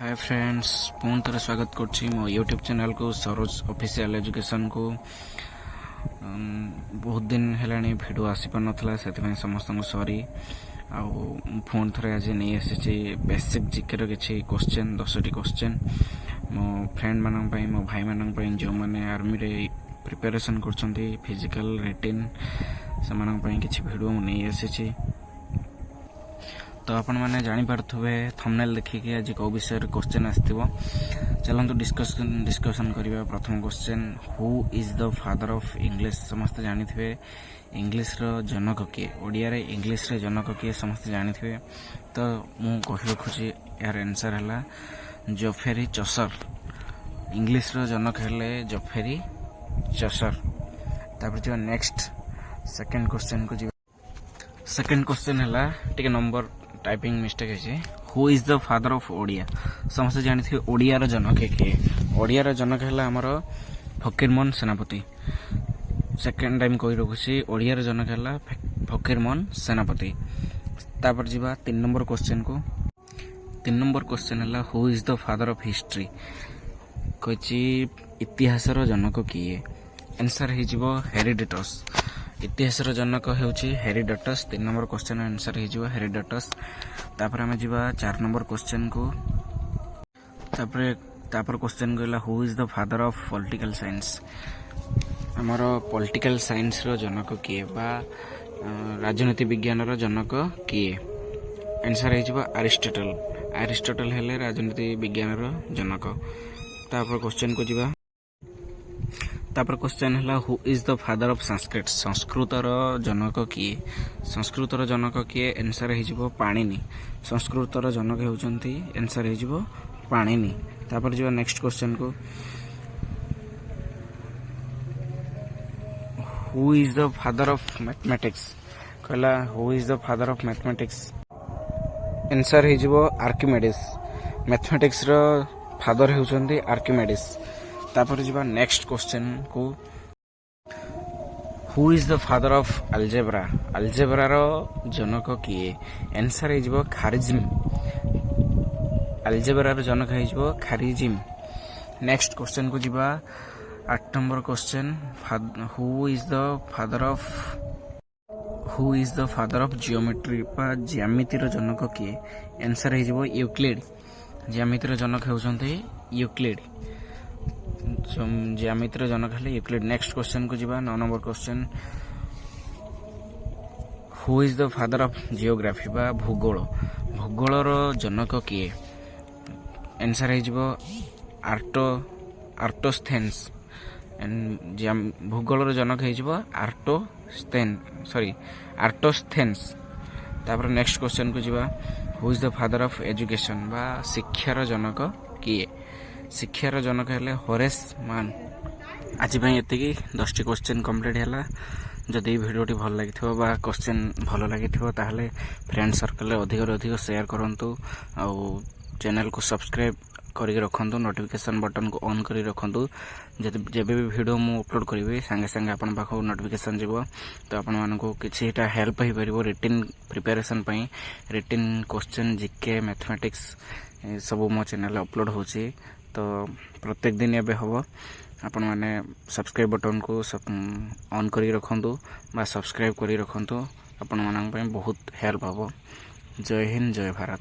Hi friends पुणी थे स्वागत करुच्ची मो यूट्यूब चैनल को सरोज ऑफिशियल एजुकेशन को बहुत दिन है भिडियो आसी पार नाला से समस्त सॉरी पुणी थे आज नहीं आसी बेसिक जिके किसी क्वेश्चन 10टी क्वेश्चन मो फ्रेंड मान मो भाई मान जो मैंने आर्मी रे प्रिपरेशन कर फिजिकल रिटिन से किसी भिडियो नहीं आसी तो आपण मैंने जापारे थंबनेल देखिए आज कौ विषय क्वेश्चन आसो चलते डिस्कशन करवा। प्रथम question who is the father of English समस्त जानी इंग्लिश जनक किए ओडिया रे इंग्लिश रे जनक किए समस्त जानी तो मु कहि रखुची यार आंसर है जोफेरी चौसर इंग्लिश रो जनक हेले जोफेरी चौसर। तापर जो नेक्स्ट सेकंड क्वेश्चन को जी सेकंड क्वेश्चन है टिके नंबर टाइपिंग मिस्टेक है who is the father of Odia समस्त जानी ओडिया जनक किए ओडिया जनक है आमर फकीरमोहन सेनापति। सेकेंड टाइम कही रखुची ओडिया जनक है फकीरमोहन सेनापति। तापर जीवा 3 नंबर क्वेश्चन को 3 नंबर क्वेश्चन है who is the father of history कही इतिहास जनक किए आंसर हो हेरोडोटस इतिहास जनक होउची हेरोडोटस। 3 नंबर क्वेश्चन आंसर हो हेरोडोटस। तापर आमे जीवा 4 नंबर क्वेश्चन को तापर क्वेश्चन कहला who is the father of political science आमर पॉलिटिकल साइंस रो जनक किए बा राजनीति विज्ञान रो जनक किए आंसर हो अरिस्टोटल। अरिस्टोटल हेले राजनीति विज्ञान रो जनक। तापर क्वेश्चन को जीवा तापर क्वेश्चन है who is the father of Sanskrit Sanskrit जनक किए संस्कृत जनक किए आंसर हो पाणिनि। संस्कृत जनक होउचंती आंसर हो पाणिनि। तापर जो नेक्स्ट क्वेश्चन को who is the father of mathematics कहला who is the father of mathematics answer हो आर्किमेडिस। मैथमेटिक्स रो फादर होउचंती आर्किमेडिस। तापर जीवा नेक्स्ट क्वेश्चन को who is the father of algebra algebra रो जनक किए आंसर हो खारिजिम। अलजेब्रा रो जनक हो खारिजिम। नेक्स्ट क्वेश्चन को जीवा 8 number question who is the father of geometry बा ज्यामिति रो जनक किए आंसर हो यूक्लिड। ज्यामिति रो जनक होउचंती यूक्लिड ज्यामिति जनक है यूक्लिड। नेक्स्ट क्वेश्चन को जीवा 9 number question who is the father of geography बा भूगोल भूगोल जनक किए आंसर हो आर्टोस्थेन्स। भूगोल जनक हो आर्टोस्थेन्स। तापर नेक्स्ट क्वेश्चन को जीवा who is the father of education बा शिक्षार जनक किए शिक्षार जनक है होरेस मान। आज ये 10टी क्वेश्चन कंप्लीट है। जदि भिडियोटी भल लगी क्वेश्चन भल लगी ताहले फ्रेंड सर्कल अधिक शेयर करंतु आउ चैनल को सब्सक्राइब करिक रखंतु नोटिफिकेशन बटन को ऑन करी रखंतु जब भी वीडियो मु अपलोड करी संगे संगे अपन पाखो नोटिफिकेशन जीवो तो अपन मानको किछिटा हेल्प ही परिबो रिटिन प्रिपरेशन पई। रिटिन क्वेश्चन जीके मैथमेटिक्स सब मो चैनल अपलोड होची तो प्रत्येक दिन एबे हबो आपण माने सब्सक्राइब बटन को ऑन करी रखंतु बा सब्सक्राइब करी रखंतु आपण मानन पई बहुत हेल्प हबो। जय हिंद जय भारत।